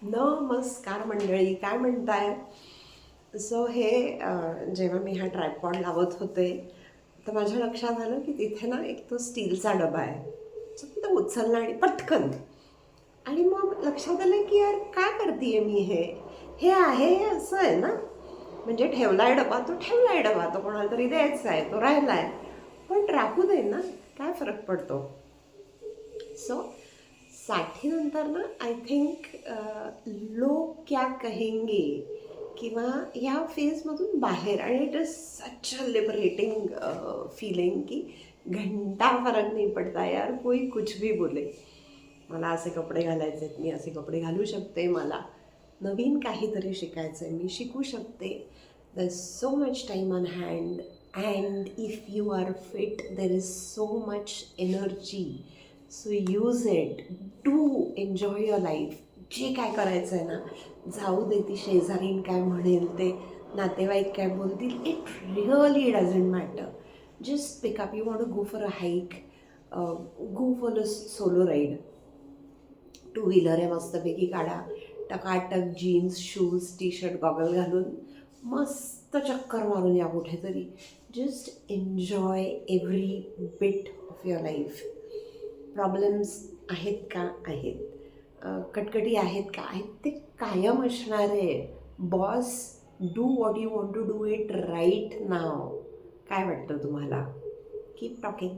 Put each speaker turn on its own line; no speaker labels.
नमस्कार मंडळी, काय म्हणताय? सो हे जेव्हा मी हा ट्रायपॉड लावत होते तर माझ्या लक्षात आलं की तिथे ना एक तो स्टीलचा डबा आहे. सो तो उचलला आणि पटकन, आणि मग लक्षात आलं की यार काय करते मी हे हे आहे असं आहे ना. म्हणजे ठेवलाय डबा तो ठेवलाय डबा, तो कोणाला तरी द्यायचा आहे, तो राहिलाय, पण राहू दे ना, काय फरक पडतो. सो साठीनंतर ना आय थिंक लोक क्या कहेंगे किंवा ह्या फेजमधून बाहेर, आणि it is such a liberating feeling की घंटा फरक नाही पडता यार, कोई कुछ भी बोले. मला असे कपडे घालायचे आहेत, मी असे कपडे घालू शकते. मला नवीन काहीतरी शिकायचं आहे, मी शिकू शकते. There is so much time on hand, and if you are fit there is so much energy. So use it, do enjoy your life. जे काय करायचं आहे ना, जाऊ दे ती शेजारीन काय म्हणेल, ते नातेवाईक काय बोलतील, it really doesn't matter. Just pick up, you want to go for a hike, go for a solo ride. Two wheeler आहे मस्तपैकी काढा, टकाटक jeans, shoes, T shirt, goggle घालून मस्त चक्कर मारून या कुठेतरी. Just enjoy every bit of your life. Problems आहेत का? आहेत. कटकटी आहेत का? आहेत. ते कायम असणारे. Boss, do what you want to do it right now. काय वाटतं तुम्हाला? Keep talking.